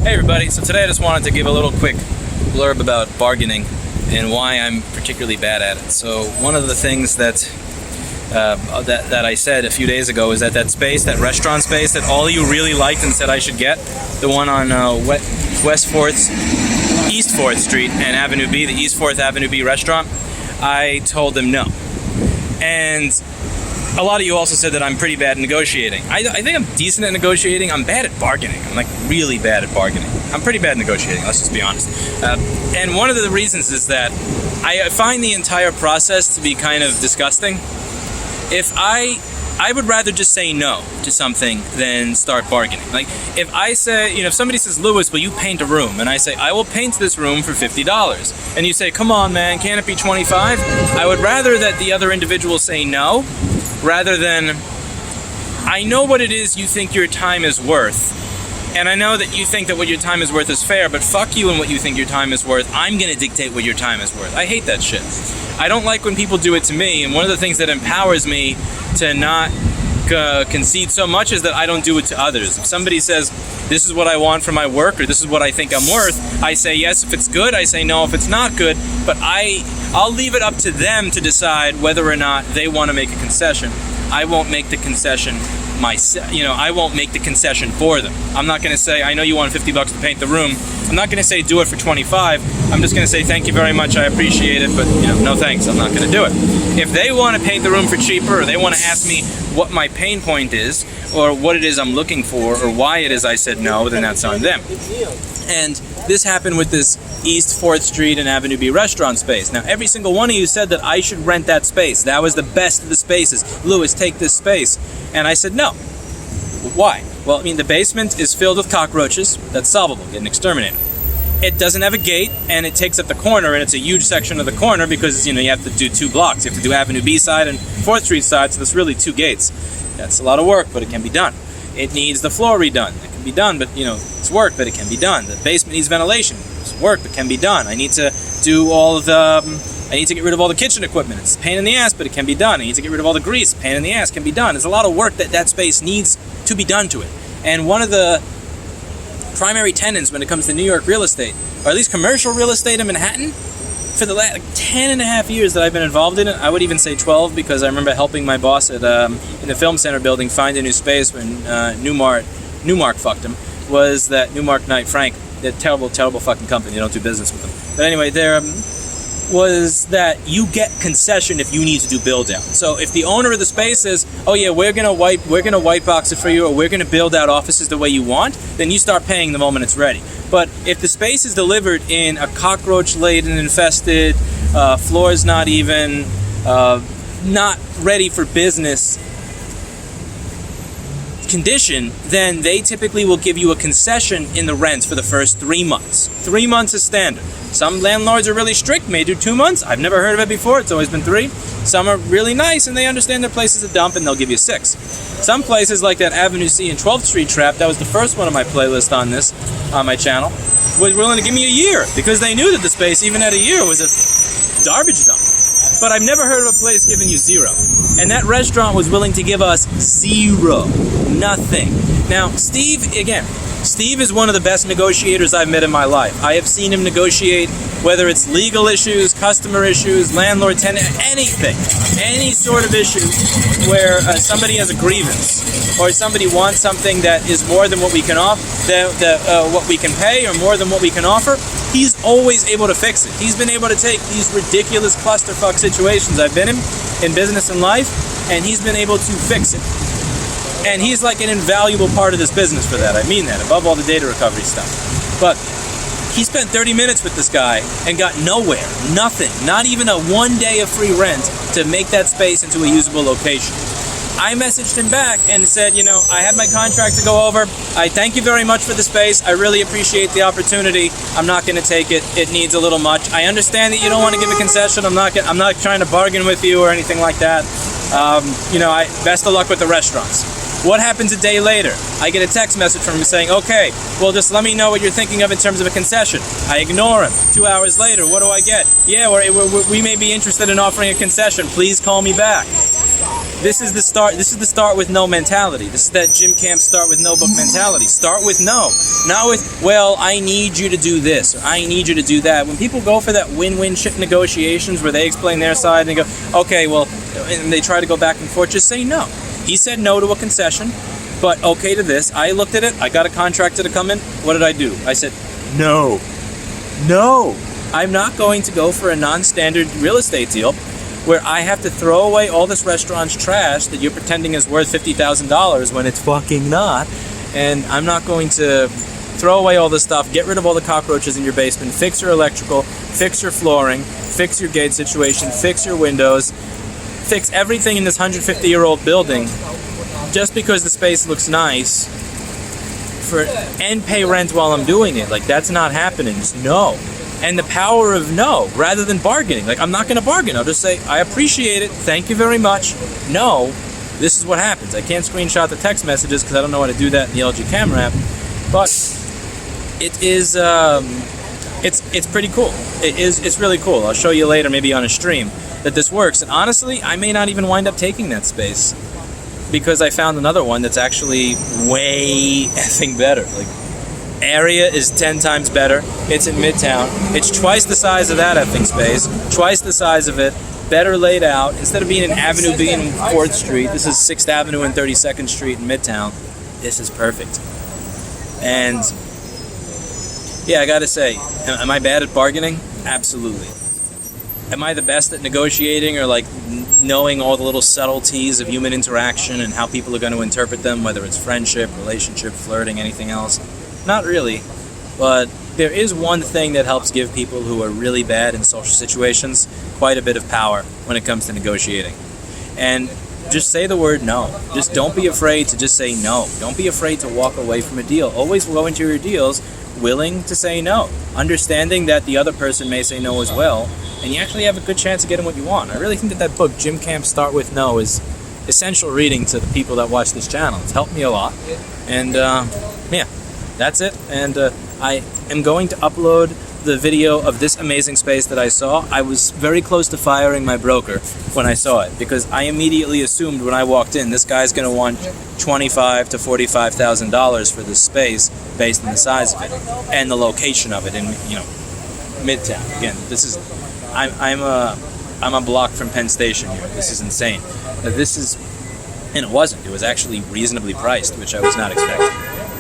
Hey everybody, so today I just wanted to give a little quick blurb about bargaining and why I'm particularly bad at it. So one of the things that I said a few days ago is that restaurant space that all of you really liked and said I should get, the one on East 4th Street and Avenue B, the East 4th Avenue B restaurant, I told them no. And a lot of you also said that I'm pretty bad at negotiating. I think I'm decent at negotiating. I'm bad at bargaining. I'm like really bad at bargaining. I'm pretty bad at negotiating, let's just be honest. And one of the reasons is that I find the entire process to be kind of disgusting. If I would rather just say no to something than start bargaining. Like, if I say, if somebody says, Louis, will you paint a room? And I say, I will paint this room for $50. And you say, come on, man, can't it be $25? I would rather that the other individual say no, rather than, I know what it is you think your time is worth. And I know that you think that what your time is worth is fair, but fuck you and what you think your time is worth. I'm going to dictate what your time is worth. I hate that shit. I don't like when people do it to me, and one of the things that empowers me to not concede so much is that I don't do it to others. If somebody says, this is what I want for my work, or this is what I think I'm worth, I say yes if it's good, I say no if it's not good, but I'll leave it up to them to decide whether or not they want to make a concession. I won't make the concession I won't make the concession for them. I'm not going to say, I know you want $50 to paint the room. I'm not going to say do it for $25. I'm just going to say thank you very much, I appreciate it, but no thanks, I'm not going to do it. If they want to paint the room for cheaper, or they want to ask me what my pain point is, or what it is I'm looking for, or why it is I said no, then that's on them. And this happened with this East 4th Street and Avenue B restaurant space. Now, every single one of you said that I should rent that space. That was the best of the spaces. Louis, take this space. And I said no. Why? Well, the basement is filled with cockroaches. That's solvable. Get an exterminator. It doesn't have a gate, and it takes up the corner, and it's a huge section of the corner because, you have to do 2 blocks. You have to do Avenue B side and 4th Street side, so there's really 2 gates. That's a lot of work, but it can be done. It needs the floor redone. It can be done, but, it's work, but it can be done. The basement needs ventilation. It's work, but can be done. I need to do I need to get rid of all the kitchen equipment. It's a pain in the ass, but it can be done. I need to get rid of all the grease. Pain in the ass, can be done. There's a lot of work that space needs to be done to it. And one of the primary tenets when it comes to New York real estate, or at least commercial real estate in Manhattan, for the last 10 and a half years that I've been involved in it, I would even say 12, because I remember helping my boss at in the Film Center building find a new space when Newmark fucked him, was that Newmark Knight Frank, that terrible fucking company. You don't do business with them. But anyway, there was that you get concession if you need to do build out. So if the owner of the space says, oh yeah, we're gonna white box it for you, or we're gonna build out offices the way you want, then you start paying the moment it's ready. But if the space is delivered in a cockroach-laden, infested, floors not even, not ready for business condition, then they typically will give you a concession in the rent for the first 3 months. 3 months is standard. Some landlords are really strict, may do 2 months. I've never heard of it before, it's always been 3. Some are really nice and they understand their place is a dump and they'll give you 6. Some places like that Avenue C and 12th Street trap, that was the first one on my playlist on my channel, was willing to give me a year because they knew that the space, even at a year, was a garbage dump. But I've never heard of a place giving you 0. And that restaurant was willing to give us 0. Nothing. Now, Steve is one of the best negotiators I've met in my life. I have seen him negotiate, whether it's legal issues, customer issues, landlord, tenant, anything. Any sort of issue where somebody has a grievance or somebody wants something that is more than what we can offer, what we can pay, or more than what we can offer. He's always able to fix it. He's been able to take these ridiculous clusterfuck situations I've been in business and life, and he's been able to fix it. And he's like an invaluable part of this business for that. I mean that, above all the data recovery stuff. But he spent 30 minutes with this guy and got nowhere, nothing, not even a 1 day of free rent to make that space into a usable location. I messaged him back and said, I had my contract to go over. I thank you very much for the space. I really appreciate the opportunity. I'm not going to take it. It needs a little much. I understand that you don't want to give a concession. I'm not trying to bargain with you or anything like that. Best of luck with the restaurants. What happens a day later? I get a text message from him saying, okay, well, just let me know what you're thinking of in terms of a concession. I ignore him. 2 hours later, what do I get? Yeah, we may be interested in offering a concession. Please call me back. This is the start. This is the start with no mentality. This is that gym camp start with no book mentality. Start with no, not with, well, I need you to do this or I need you to do that. When people go for that win-win shit negotiations where they explain their side and they go, okay, well, and they try to go back and forth, just say no. He said no to a concession, but okay to this. I looked at it. I got a contractor to come in. What did I do? I said, no. I'm not going to go for a non-standard real estate deal where I have to throw away all this restaurant's trash that you're pretending is worth $50,000 when it's fucking not. And I'm not going to throw away all this stuff, get rid of all the cockroaches in your basement, fix your electrical, fix your flooring, fix your gate situation, fix your windows, fix everything in this 150-year-old building just because the space looks nice and pay rent while I'm doing it. Like, that's not happening. Just no. And the power of no, rather than bargaining. Like, I'm not going to bargain. I'll just say, I appreciate it. Thank you very much. No, this is what happens. I can't screenshot the text messages because I don't know how to do that in the LG Camera app. But it is, it's pretty cool. It's really cool. I'll show you later, maybe on a stream, that this works. And honestly, I may not even wind up taking that space because I found another one that's actually way effing better. Like, area is 10 times better. It's in Midtown. It's twice the size of that effing space, twice the size of it, better laid out. Instead of being an Avenue B in 4th Street, this is 6th Avenue and 32nd Street in Midtown. This is perfect. And yeah, I gotta say, am I bad at bargaining? Absolutely. Am I the best at negotiating or like knowing all the little subtleties of human interaction and how people are going to interpret them, whether it's friendship, relationship, flirting, anything else? Not really, but there is one thing that helps give people who are really bad in social situations quite a bit of power when it comes to negotiating. And just say the word no. Just don't be afraid to just say no. Don't be afraid to walk away from a deal. Always go into your deals willing to say no, understanding that the other person may say no as well, and you actually have a good chance of getting what you want. I really think that book, Gym Camp Start With No, is essential reading to the people that watch this channel. It's helped me a lot. And yeah. That's it, and I am going to upload the video of this amazing space that I saw. I was very close to firing my broker when I saw it, because I immediately assumed when I walked in, this guy's going to want $25,000 to $45,000 for this space based on the size of it and the location of it in, you know, Midtown. Again, this is, I'm a block from Penn Station here. This is insane. This is, and it wasn't. It was actually reasonably priced, which I was not expecting.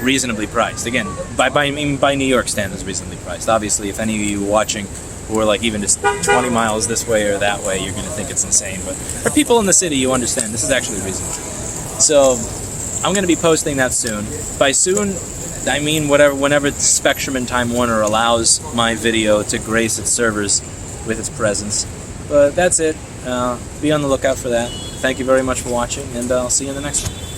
Reasonably priced. Again, by New York standards, reasonably priced. Obviously, if any of you watching who are like even just 20 miles this way or that way, you're going to think it's insane. But for people in the city, you understand this is actually reasonable. So I'm going to be posting that soon. By soon, I mean whenever Spectrum and Time Warner allows my video to grace its servers with its presence. But that's it. Be on the lookout for that. Thank you very much for watching, and I'll see you in the next one.